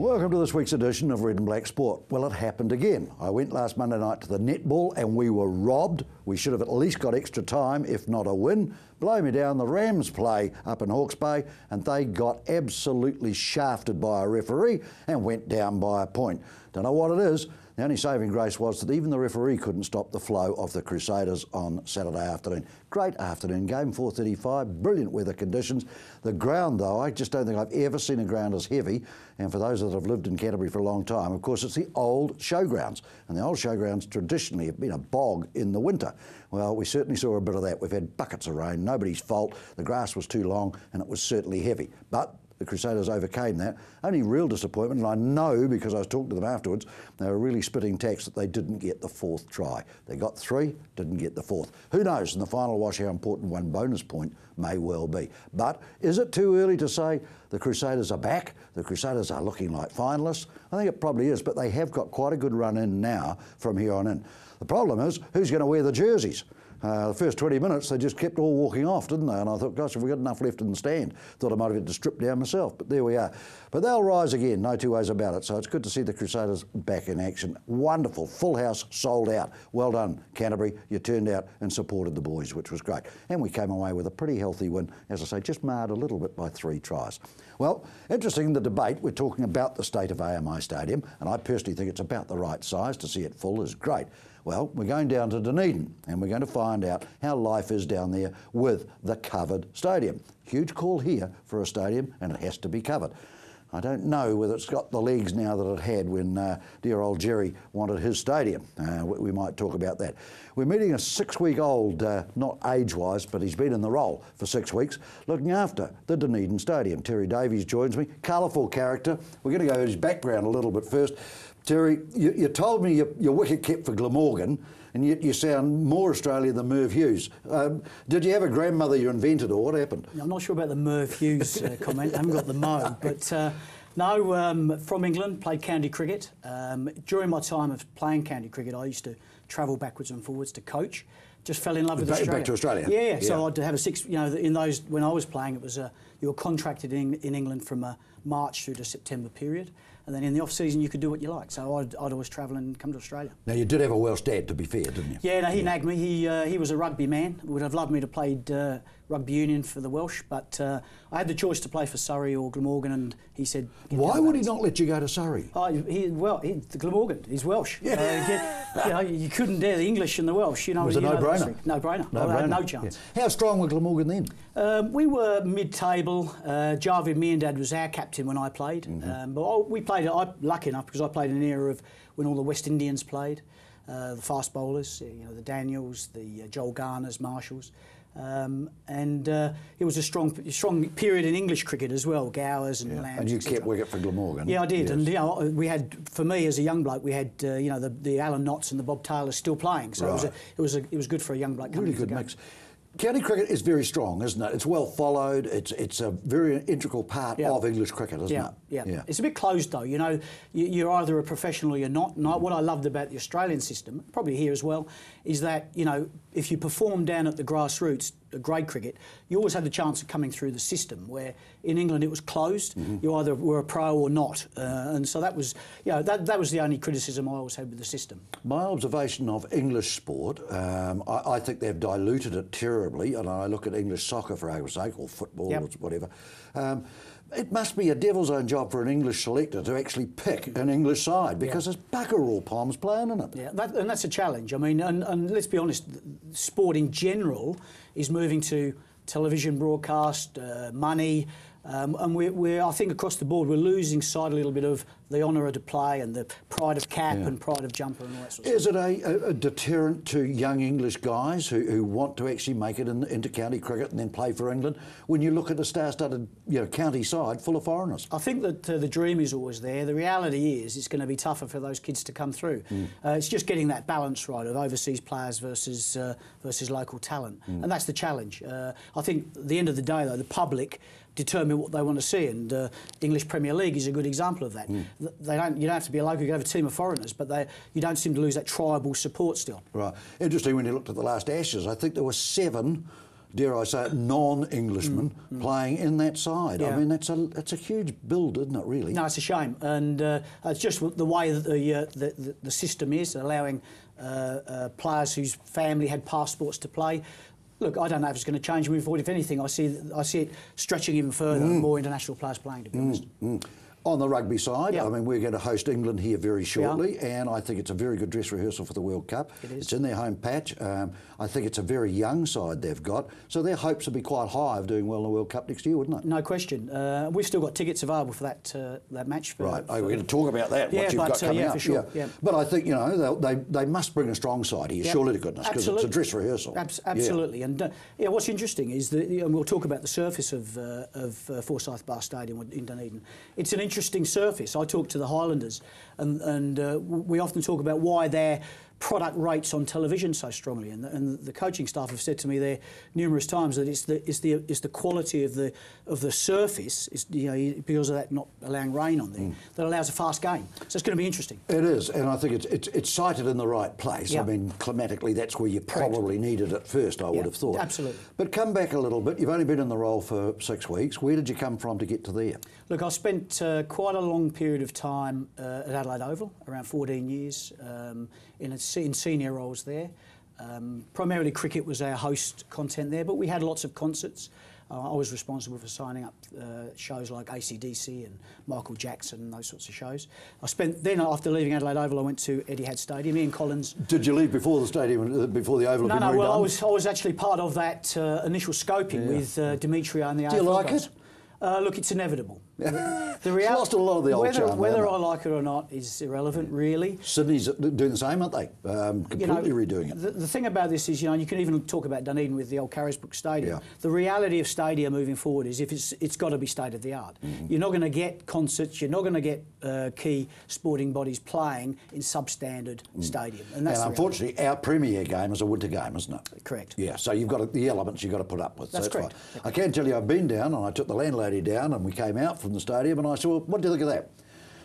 Welcome to this week's edition of Red and Black Sport. Well, it happened again. I went last Monday night to the netball and we were robbed. We should have at least got extra time, if not a win. Blow me down, the Rams play up in Hawke's Bay and they got absolutely shafted by a referee and went down by a point. Don't know what it is. The only saving grace was that even the referee couldn't stop the flow of the Crusaders on Saturday afternoon. Great afternoon game, 4:35, brilliant weather conditions. The ground, though, I just don't think I've ever seen a ground as heavy. And for those that have lived in Canterbury for a long time, of course, it's the old showgrounds. And the old showgrounds traditionally have been a bog in the winter. Well, we certainly saw a bit of that. We've had buckets of rain, nobody's fault. The grass was too long and it was certainly heavy. But the Crusaders overcame that. Only real disappointment, and I know because I was talking to them afterwards, they were really spitting tacks that they didn't get the fourth try. They got three, didn't get the fourth. Who knows in the final wash how important one bonus point may well be. But is it too early to say the Crusaders are back? The Crusaders are looking like finalists? I think it probably is, but they have got quite a good run in now from here on in. The problem is, who's going to wear the jerseys? The first 20 minutes, they just kept all walking off, didn't they? And I thought, gosh, have we got enough left in the stand? Thought I might have had to strip down myself, but there we are. But they'll rise again, no two ways about it. So it's good to see the Crusaders back in action. Wonderful, full house, sold out. Well done, Canterbury. You turned out and supported the boys, which was great. And we came away with a pretty healthy win, as I say, just marred a little bit by 3 tries. Well, interesting, the debate, we're talking about the state of AMI Stadium, and I personally think it's about the right size. To see it full is great. Well, we're going down to Dunedin and we're going to find out how life is down there with the covered stadium. Huge call here for a stadium and it has to be covered. I don't know whether it's got the legs now that it had when dear old Jerry wanted his stadium. We might talk about that. We're meeting a 6-week-old, not age-wise, but he's been in the role for 6 weeks, looking after the Dunedin Stadium. Terry Davies joins me, colourful character. We're going to go to his background a little bit first. Terry, you told me you're wicket kept for Glamorgan, and yet you sound more Australian than Merv Hughes. Did you have a grandmother you invented, or what happened? I'm not sure about the Merv Hughes comment. I haven't got the mo, but no, from England, played county cricket. During my time of playing county cricket, I used to travel backwards and forwards to coach. Just fell in love with Australia. Back to Australia? Yeah, so I'd have a 6, in those, when I was playing, it was, you were contracted in England from a March through to September period. And then in the off-season, you could do what you like. So I'd always travel and come to Australia. Now, you did have a Welsh dad, to be fair, didn't you? Yeah, no, he nagged me. He was a rugby man. Would have loved me to play rugby union for the Welsh, but I had the choice to play for Surrey or Glamorgan, and he said... Why would he not let you go to Surrey? The Glamorgan, he's Welsh. Yeah. You couldn't dare the English and the Welsh. It was a no-brainer. No-brainer. I had no chance. Yeah. How strong were Glamorgan then? We were mid-table. Jarvid Meandad was our captain when I played. But we played, lucky enough, because I played in an era of when all the West Indians played, the fast bowlers, the Daniels, the Joel Garners, Marshalls. It was a strong period in English cricket as well, Gowers and Lambs. And you kept wicket for Glamorgan. Yeah, I did. Yes. And we had, for me as a young bloke, we had the Alan Knotts and the Bob Taylors still playing. So right. it was good for a young bloke coming really good mix. County cricket is very strong, isn't it? It's well followed. It's a very integral part of English cricket, isn't it? Yeah. It's a bit closed though. You're either a professional or you're not. And what I loved about the Australian system, probably here as well, is that if you perform down at the grassroots, grade cricket, you always had the chance of coming through the system. Where in England it was closed. You either were a pro or not, and so that was that was the only criticism I always had with the system. My observation of English sport, I think they've diluted it terribly. And I look at English soccer for argument's sake, or football, or whatever. It must be a devil's own job for an English selector to actually pick an English side because there's bugger all palms playing in it. Yeah, and that's a challenge. I mean, and let's be honest, sport in general is moving to television broadcast, money, and I think across the board we're losing sight a little bit of the honour of the play and the pride of cap and pride of jumper and all that sort of stuff. Is it a deterrent to young English guys who want to actually make it into county cricket and then play for England when you look at a star-studded county side full of foreigners? I think that the dream is always there. The reality is it's going to be tougher for those kids to come through. It's just getting that balance right of overseas players versus local talent, and that's the challenge. I think at the end of the day, though, the public determine what they want to see, and English Premier League is a good example of that. You don't have to be a local, you can have a team of foreigners, but you don't seem to lose that tribal support still. Right. Interesting when you looked at the last Ashes, I think there were 7 dare I say it, non-Englishmen playing in that side. Yeah. I mean, that's a huge build, isn't it, really? No, it's a shame, and it's just the way that the system is, allowing players whose family had passports to play. Look, I don't know if it's going to change moving forward. If anything, I see it stretching even further, more international players playing, to be honest. On the rugby side, Yeah. I mean, we're going to host England here very shortly, and I think it's a very good dress rehearsal for the World Cup. It is. It's in their home patch. I think it's a very young side they've got, so their hopes will be quite high of doing well in the World Cup next year, wouldn't it? No question. We've still got tickets available for that match. Right, we're going to talk about that, Yeah, what you've but, got coming yeah, up. for sure. Yeah. But I think, you know, they must bring a strong side here, surely to goodness, because it's a dress rehearsal. Absolutely. Yeah. And what's interesting is that, and we'll talk about the surface of Forsyth Bar Stadium in Dunedin. It's an interesting surface. I talk to the Highlanders, and we often talk about why their product rates on television so strongly, and the coaching staff have said to me there numerous times that it's the quality of the surface, because of that not allowing rain on there, that allows a fast game. So it's going to be interesting. It is, and I think it's sited in the right place. Yeah. I mean, climatically, that's where you probably needed it first, I would have thought. Absolutely. But come back a little bit. You've only been in the role for 6 weeks. Where did you come from to get to there? Look, I spent quite a long period of time at Adelaide Oval, around 14 years, in senior roles there. Primarily cricket was our host content there, but we had lots of concerts. I was responsible for signing up shows like AC/DC and Michael Jackson and those sorts of shows. Then after leaving Adelaide Oval, I went to Etihad Stadium. Ian Collins. Did you leave before the stadium, before the Oval had been redone? Well, I was actually part of that initial scoping with Demetrio and the AFL Do you like guys. it? Look, it's inevitable. It's lost a lot of the old charm. Whether I like it or not is irrelevant, really. Sydney's doing the same, aren't they? Completely redoing it. The thing about this is, you can even talk about Dunedin with the old Carisbrook Stadium. Yeah. The reality of stadia moving forward is it's got to be state of the art. You're not going to get concerts, you're not going to get key sporting bodies playing in substandard stadium. And that's unfortunately, our premier game is a winter game, isn't it? Correct. Yeah, so you've got the elements you've got to put up with. That's so correct. Fine. I can tell you I've been down, and I took the landlady down, and we came out from the stadium, and I said, well, what do you think of that?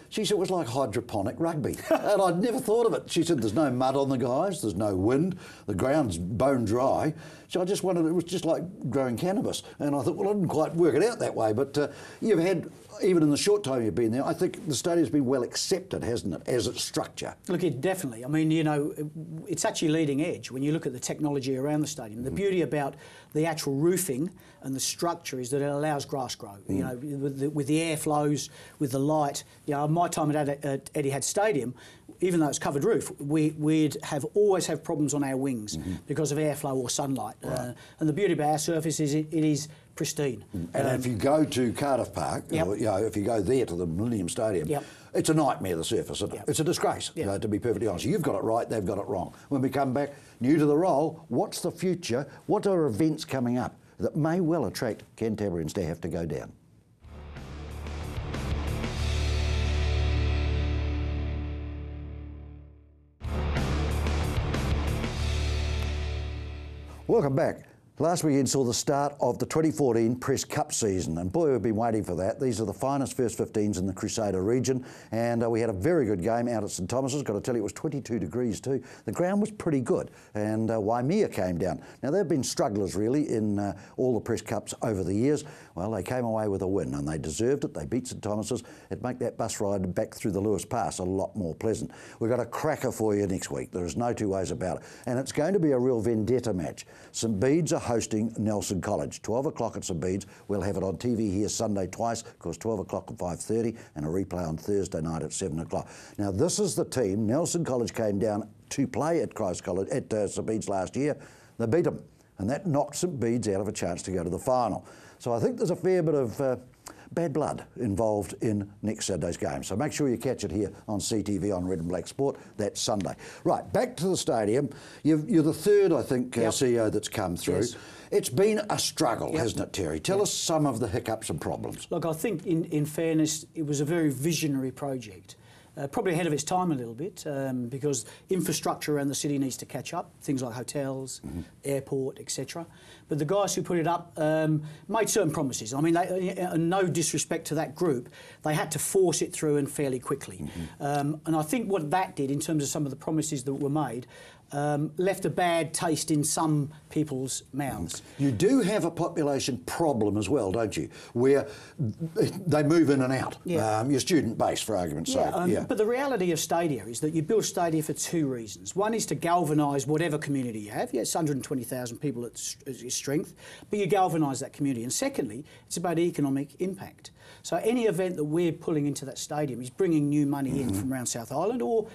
She said it was like hydroponic rugby. And I'd never thought of it. She said there's no mud on the guys, there's no wind, the ground's bone dry. So I just wondered, it was just like growing cannabis. And I thought, well, I didn't quite work it out that way. But you've had, even in the short time you've been there, I think the stadium's been well accepted, hasn't it, as its structure? Look, definitely. I mean, it's actually leading edge when you look at the technology around the stadium. The beauty about the actual roofing and the structure is that it allows grass grow. With the airflows, with the light. My time at Etihad Stadium, even though it's covered roof, we'd always have problems on our wings because of airflow or sunlight. Right. And the beauty about our surface is it is pristine. And if you go to Cardiff Park, Yep. or, if you go there to the Millennium Stadium, Yep. it's a nightmare, the surface, isn't it? Yep. It's a disgrace, Yep. to be perfectly honest. You've got it right, they've got it wrong. When we come back, new to the role, what's the future? What are events coming up that may well attract Cantabrians to have to go down? Welcome back. Last weekend saw the start of the 2014 Press Cup season, and boy, we've been waiting for that. These are the finest first 15s in the Crusader region, and we had a very good game out at St Thomas's. Got to tell you, it was 22 degrees too. The ground was pretty good, and Waimea came down. Now, they've been strugglers really in all the Press Cups over the years. Well, they came away with a win, and they deserved it. They beat St Thomas's. It'd make that bus ride back through the Lewis Pass a lot more pleasant. We've got a cracker for you next week. There is no two ways about it, and it's going to be a real vendetta match. St Bede's are hosting Nelson College. 12 o'clock at St Bede's. We'll have it on TV here Sunday twice, of course 12 o'clock at 5:30 and a replay on Thursday night at 7 o'clock. Now this is the team. Nelson College came down to play at Christ College at St Bede's last year. They beat them, and that knocked St Bede's out of a chance to go to the final. So I think there's a fair bit of bad blood involved in next Saturday's game. So make sure you catch it here on CTV on Red and Black Sport. That's Sunday. Right, back to the stadium. You're the third, I think, CEO that's come through. Yes. It's been a struggle, Yep. hasn't it, Terry? Tell us some of the hiccups and problems. Look, I think in fairness, it was a very visionary project. probably ahead of its time a little bit, because infrastructure around the city needs to catch up, things like hotels, airport, etc. But the guys who put it up made certain promises. I mean, no disrespect to that group, they had to force it through and fairly quickly. And I think what that did, in terms of some of the promises that were made, left a bad taste in some people's mouths. You do have a population problem as well, don't you? Where they move in and out. Yeah. Your student base, for argument's sake. But the reality of stadia is that you build stadia for two reasons. One is to galvanise whatever community you have. Yes, 120,000 people at strength, but you galvanise that community. And secondly, it's about economic impact. So any event that we're pulling into that stadium is bringing new money in from around South Island or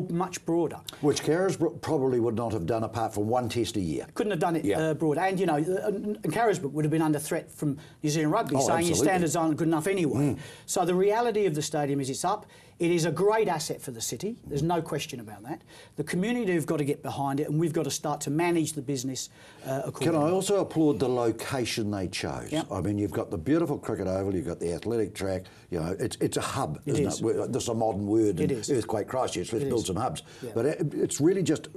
much broader. Which Carisbrook probably would not have done apart from one test a year. Couldn't have done it broader. And, you know, Carisbrook would have been under threat from New Zealand Rugby, saying absolutely. your standards aren't good enough anyway. So the reality of the stadium is it's up. It is a great asset for the city. There's no question about that. The community have got to get behind it, and we've got to start to manage the business accordingly. Can I also applaud the location they chose? Yep. I mean, you've got the beautiful cricket oval, you've got the athletic track. You know, it's a hub, isn't it? This is a modern word. It is. Earthquake Christchurch, let's build some hubs. Yeah. But it's really just,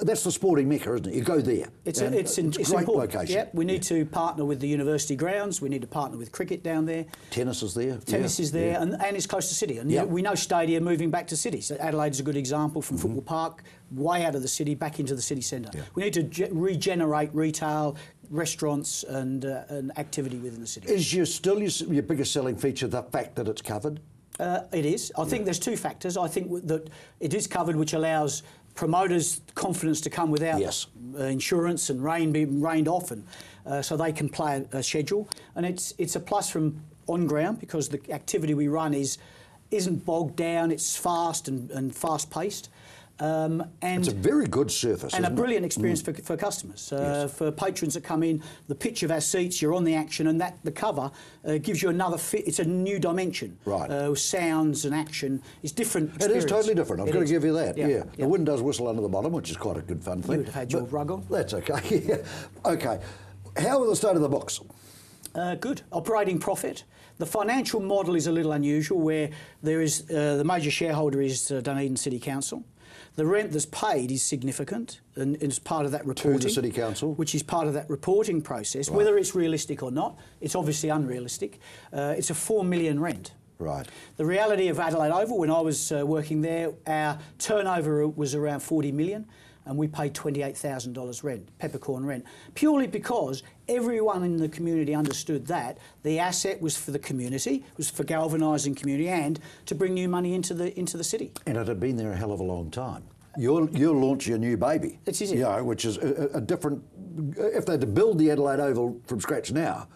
that's the sporting mecca, isn't it? You go there. It's a great important location. Yep. We need to partner with the university grounds. We need to partner with cricket down there. Tennis is there. Tennis is there, and it's close to city. And we know stadia moving back to city. So Adelaide's a good example, from Football Park, way out of the city, back into the city centre. Yeah. We need to regenerate retail, restaurants and activity within the city. Is your biggest selling feature the fact that it's covered? It is. I think there's two factors. I think that it is covered, which allows promoters confidence to come without insurance and rain being rained off, and so they can play a schedule. And it's a plus from on ground, because the activity we run isn't bogged down. It's fast and fast paced. And it's a very good surface, and a brilliant experience for customers, for patrons that come in. The pitch of our seats, you're on the action, and the cover gives you another fit. It's a new dimension. Right. Sounds and action is different. It is totally different. I've got to give you that. Yeah. The wind does whistle under the bottom, which is quite a good fun thing. You would have had your rug on. That's okay. Okay. How are the state of the books? Good. Operating profit. The financial model is a little unusual, where there is the major shareholder is Dunedin City Council. The rent that's paid is significant, and it's part of that reporting. To the City Council? Which is part of that reporting process. Right. Whether it's realistic or not, it's obviously unrealistic. It's a $4 million rent. Right. The reality of Adelaide Oval, when I was working there, our turnover was around 40 million, and we paid $28,000 rent, peppercorn rent, purely because everyone in the community understood that the asset was for the community, was for galvanising community, and to bring new money into the city. And it had been there a hell of a long time. You'll launch your new baby. It's easy. You know, which is a different. If they had to build the Adelaide Oval from scratch now,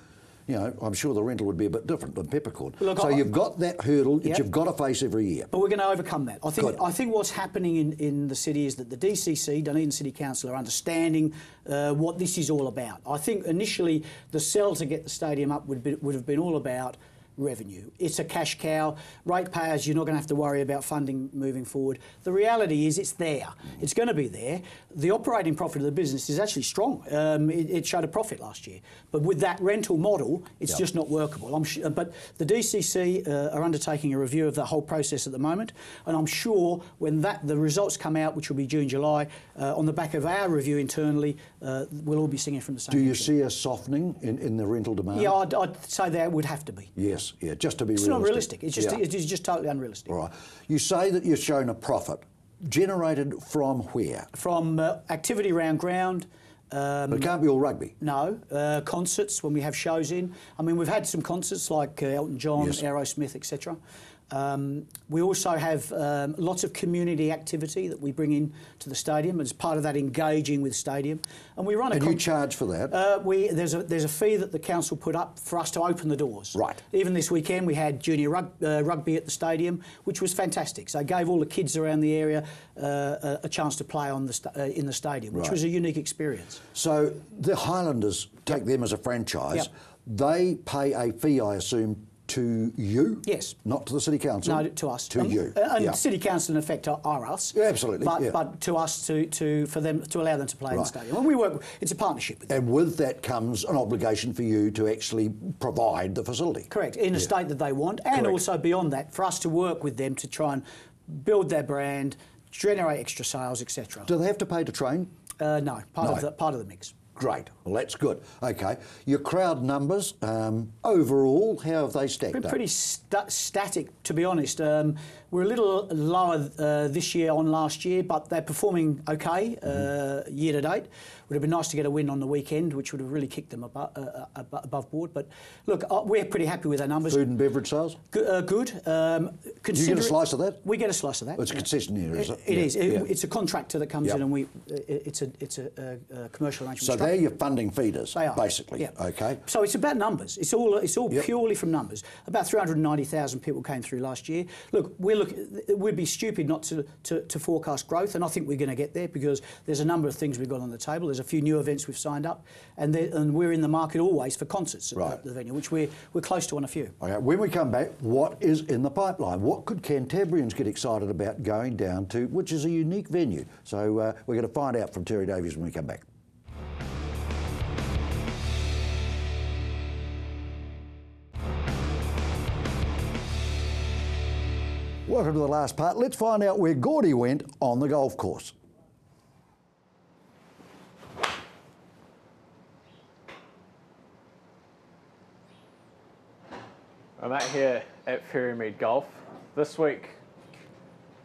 you know, I'm sure the rental would be a bit different than peppercorn. Look, so you've got that hurdle that you've got to face every year. But we're going to overcome that. I think what's happening in the city is that the DCC, Dunedin City Council, are understanding what this is all about. I think initially the sell to get the stadium up would have been all about revenue. It's a cash cow. Ratepayers, you're not going to have to worry about funding moving forward. The reality is it's there. It's going to be there. The operating profit of the business is actually strong. It showed a profit last year. But with that rental model, it's just not workable. But the DCC are undertaking a review of the whole process at the moment, and I'm sure when the results come out, which will be June, July, on the back of our review internally, we'll all be singing from the same. Do you see a softening in the rental demand? Yeah, I'd say there would have to be. Yes. Yeah, just to be realistic. It's not realistic. It is just totally unrealistic. All right. You say that you've shown a profit. Generated from where? From activity around ground. But it can't be all rugby. No. Concerts, when we have shows in. I mean, we've had some concerts like Elton John, Aerosmith, etc. We also have lots of community activity that we bring in to the stadium as part of that engaging with stadium, and we run a. And you charge for that? There's a fee that the council put up for us to open the doors. Right. Even this weekend we had junior rugby at the stadium, which was fantastic. So it gave all the kids around the area a chance to play in the stadium, which was a unique experience. So the Highlanders, take them as a franchise. They pay a fee, I assume, to you? Yes. Not to the City Council? No, to us. To you. And the City Council, in effect, are us. Yeah, absolutely. But to us, for them to allow them to play in the stadium. And we work. It's a partnership with them. And with that comes an obligation for you to actually provide the facility. Correct. In a state that they want, and also beyond that, for us to work with them to try and build their brand, generate extra sales, etc. Do they have to pay to train? No, part of the mix. Great. Well, that's good. Okay. Your crowd numbers, overall, how have they stacked up? Pretty static, to be honest. We're a little lower this year on last year, but they're performing okay year to date. Would have been nice to get a win on the weekend, which would have really kicked them above board. But look, we're pretty happy with our numbers. Food and beverage sales? Good. Do you get a slice of that? We get a slice of that. It's a concession here, is it? It is. It's a contractor that comes in, and it's a commercial arrangement. So they're your funding feeders, they are, basically. Yeah. Okay. So it's about numbers. It's all purely from numbers. About 390,000 people came through last year. Look, we'd be stupid not to forecast growth, and I think we're going to get there because there's a number of things we've got on the table. There's a few new events we've signed up, and we're in the market always for concerts at the venue, which we're close to on a few. Okay. When we come back, what is in the pipeline? What could Cantabrians get excited about going down to, which is a unique venue? So we're going to find out from Terry Davies when we come back. Welcome to the last part. Let's find out where Gordy went on the golf course. I'm out here at Ferrymead Golf this week,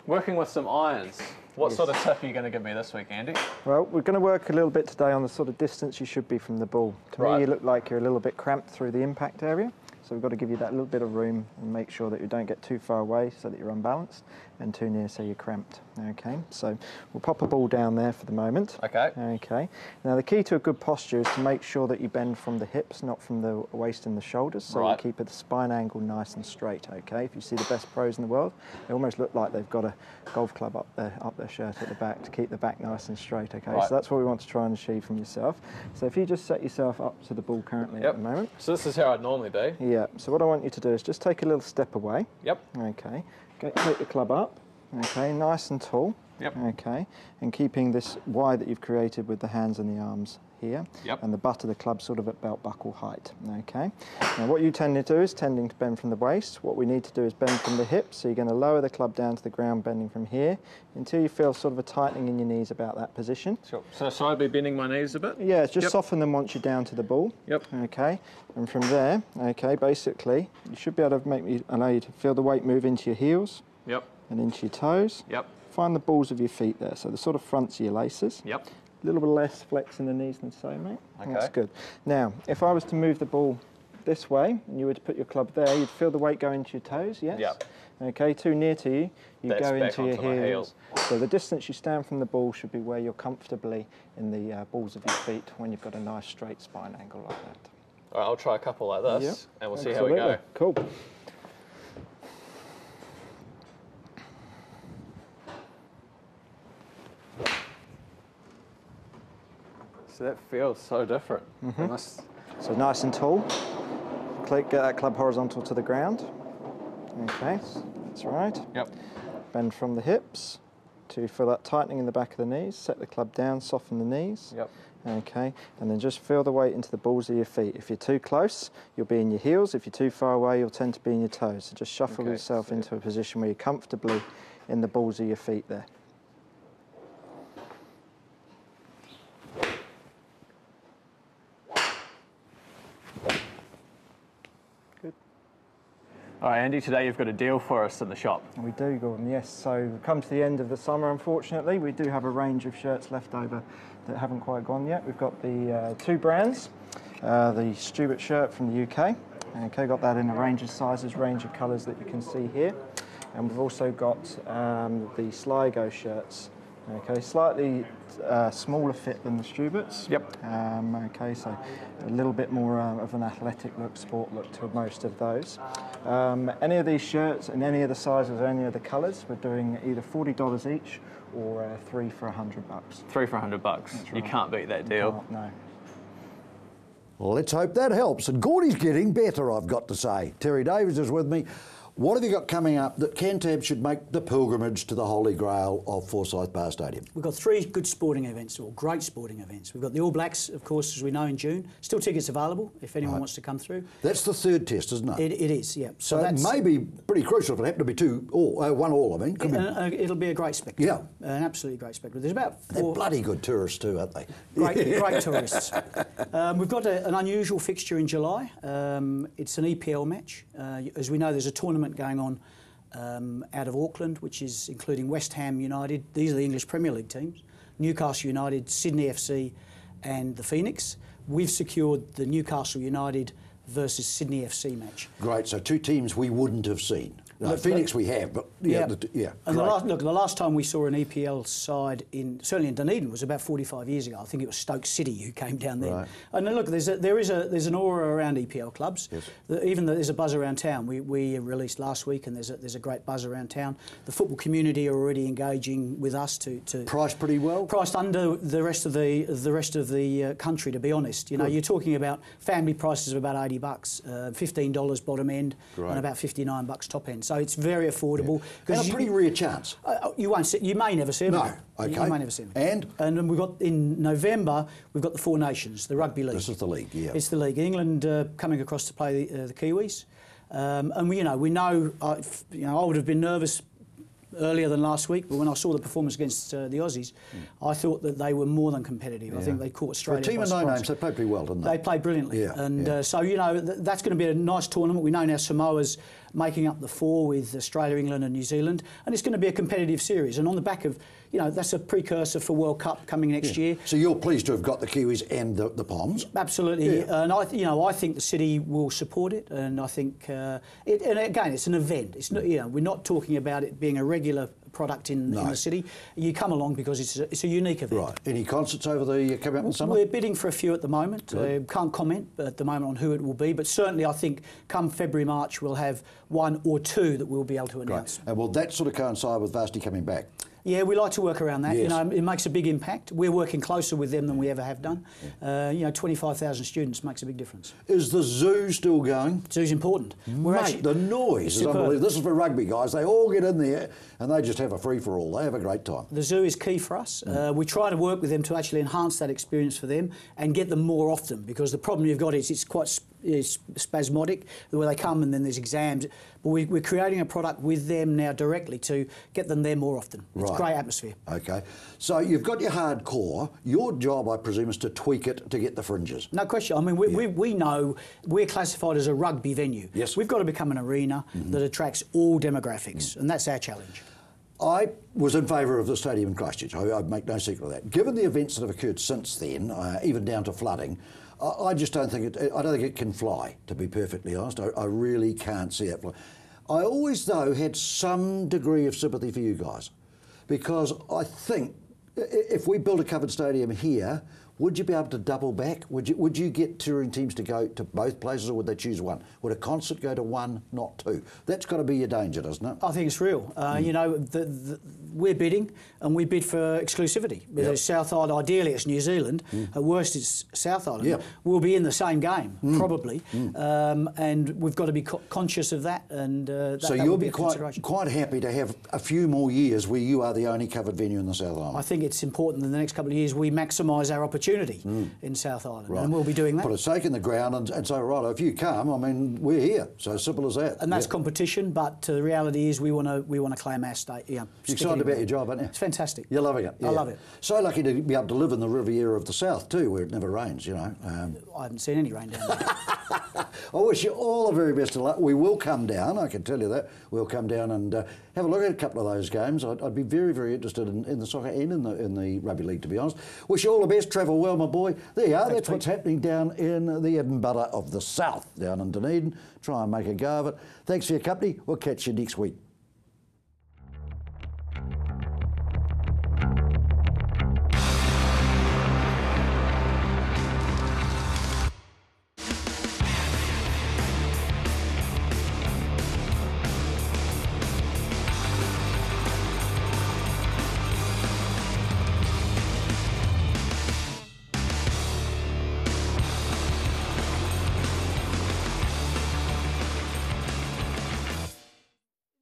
working with some irons. What sort of tip are you going to give me this week, Andy? Well, we're going to work a little bit today on the sort of distance you should be from the ball. To me, you look like you're a little bit cramped through the impact area. So we've got to give you that little bit of room and make sure that you don't get too far away so that you're unbalanced and too near so you're cramped. Okay, so we'll pop a ball down there for the moment. Okay. Okay. Now the key to a good posture is to make sure that you bend from the hips, not from the waist and the shoulders. So you keep the spine angle nice and straight. Okay. If you see the best pros in the world, they almost look like they've got a golf club up their shirt at the back to keep the back nice and straight. Okay. So that's what we want to try and achieve from yourself. So if you just set yourself up to the ball currently at the moment. So this is how I'd normally be. Yeah. So what I want you to do is just take a little step away. Yep. Okay. Take the club up. Okay, nice and tall. Yep. Okay, and keeping this Y that you've created with the hands and the arms here. Yep. And the butt of the club sort of at belt buckle height. Okay. Now what you tend to do is tending to bend from the waist. What we need to do is bend from the hips. So you're going to lower the club down to the ground, bending from here until you feel sort of a tightening in your knees about that position. Sure. So should I be bending my knees a bit? Yeah, just soften them once you're down to the ball. Yep. Okay. And from there, okay, basically, you should be able to allow you to feel the weight move into your heels. Yep. And into your toes. Yep. Find the balls of your feet there, so the sort of fronts of your laces. Yep. A little bit less flex in the knees than so, mate. Okay. That's good. Now, if I was to move the ball this way, and you were to put your club there, you'd feel the weight go into your toes, yes? Yep. Okay, too near to you, you That's go back into your onto my heels. So the distance you stand from the ball should be where you're comfortably in the balls of your feet when you've got a nice straight spine angle like that. All right, I'll try a couple like this, Yep. and we'll see how we go. Cool. So that feels so different. So nice and tall. Get that club horizontal to the ground. Okay, that's right. Yep. Bend from the hips to feel that tightening in the back of the knees. Set the club down, soften the knees. Yep. Okay, and then just feel the weight into the balls of your feet. If you're too close, you'll be in your heels. If you're too far away, you'll tend to be in your toes. So just shuffle yourself into a position where you're comfortably in the balls of your feet there. Good. All right, Andy, today you've got a deal for us in the shop. We do, Gordon, yes. So we've come to the end of the summer, unfortunately. We do have a range of shirts left over that haven't quite gone yet. We've got the two brands, the Stewart shirt from the UK. Okay, got that in a range of sizes, range of colours that you can see here. And we've also got the Sligo shirts. Okay, slightly smaller fit than the Stewarts. Yep. Okay, so a little bit more of an athletic look, sport look to most of those. Any of these shirts in any of the sizes, any of the colours, we're doing either $40 each or 3 for $100. 3 for $100. That's You right. can't beat that deal. No. Well, let's hope that helps. And Gordy's getting better, I've got to say. Terry Davies is with me. What have you got coming up that Cantab should make the pilgrimage to the Holy Grail of Forsyth Bar Stadium? We've got 3 good sporting events, or great sporting events. We've got the All Blacks, of course, as we know, in June. Still tickets available if anyone wants to come through. That's the 3rd test, isn't it? It is, yeah. So it may be pretty crucial if it happened to be 1 all, I mean. Could be. It'll be a great spectacle. Yeah. An absolutely great spectacle. There's about 4... They're bloody good tourists too, aren't they? Great tourists. We've got an unusual fixture in July. It's an EPL match. As we know, there's a tournament going on out of Auckland, which is including West Ham United. These are the English Premier League teams. Newcastle United, Sydney FC and the Phoenix. We've secured the Newcastle United versus Sydney FC match. Great, so 2 teams we wouldn't have seen. No, Phoenix we have, but yeah. And the last time we saw an EPL side certainly in Dunedin was about 45 years ago. I think it was Stoke City who came down there. Right. And look, there's an aura around EPL clubs. Yes. Even though there's a buzz around town. We released last week, and there's a great buzz around town. The football community are already engaging with us to priced pretty well. Priced under the rest of the country, to be honest. You know, you're talking about family prices of about $80, $15 bottom end, and about $59 top end. So it's very affordable. And a pretty rare chance. You won't see, you may never see them. No, okay. You may never see them. And then we've got in November we've got the 4 Nations, the rugby league. This is the league, yeah. It's the league. England coming across to play the Kiwis, and we know I would have been nervous earlier than last week, but when I saw the performance against the Aussies, I thought that they were more than competitive. I think they caught Australia. For a team of no names, they played pretty well, didn't they? They played brilliantly. So, that's going to be a nice tournament. We know now Samoa's making up the 4 with Australia, England and New Zealand, and it's going to be a competitive series. And on the back of, that's a precursor for World Cup coming next year. So you're pleased to have got the Kiwis and the Poms? Absolutely. And I think the city will support it, and I think and again, it's an event. It's not, we're not talking about it being a regular product in the city. You come along because it's a unique event. Right. Any concerts over the coming up in the summer? We're bidding for a few at the moment. Can't comment at the moment on who it will be, but certainly I think come February, March we'll have 1 or 2 that we'll be able to announce. Great. And will that sort of coincide with Varsity coming back? Yeah, we like to work around that. Yes. It makes a big impact. We're working closer with them than we ever have done. 25,000 students makes a big difference. Is the zoo still going? Zoo's important. The noise is unbelievable. This is for rugby guys. They all get in there and they just have a free-for-all. They have a great time. The zoo is key for us. We try to work with them to actually enhance that experience for them and get them more often, because the problem you've got is it's quite spasmodic, where they come and then there's exams. But we're creating a product with them now directly to get them there more often. It's a great atmosphere. Okay. So you've got your hardcore. Your job, I presume, is to tweak it to get the fringes. No question. I mean, we know we're classified as a rugby venue. Yes. We've got to become an arena that attracts all demographics, and that's our challenge. I was in favour of the stadium in Christchurch. I'd make no secret of that. Given the events that have occurred since then, even down to flooding, I just don't think it can fly, to be perfectly honest. I really can't see it fly. I always, though, had some degree of sympathy for you guys, because I think if we build a covered stadium here, would you be able to double back? Would you get touring teams to go to both places, or would they choose one? Would a concert go to one, not 2? That's got to be your danger, doesn't it? I think it's real. We're bidding, and we bid for exclusivity. Whether it's South Island, ideally it's New Zealand. At worst it's South Island. We'll be in the same game, probably. And we've got to be conscious of that. And so you'll be quite happy to have a few more years where you are the only covered venue in the South Island? I think it's important that in the next couple of years we maximise our opportunity in South Island, and we'll be doing that. Put a stake in the ground and say, right, if you come, I mean, we're here. So simple as that. And that's competition, but the reality is we want to claim our state. You're excited about your job, aren't you? It's fantastic. You're loving it. I love it. So lucky to be able to live in the Riviera of the South too, where it never rains. I haven't seen any rain down there. I wish you all the very best of luck. We will come down, I can tell you that. We'll come down and have a look at a couple of those games. I'd be very, very interested in the soccer and in the rugby league, to be honest. Wish you all the best. Travel well, my boy. There you are. That's what's happening down in the Edinburgh of the South, down in Dunedin. Try and make a go of it. Thanks for your company. We'll catch you next week.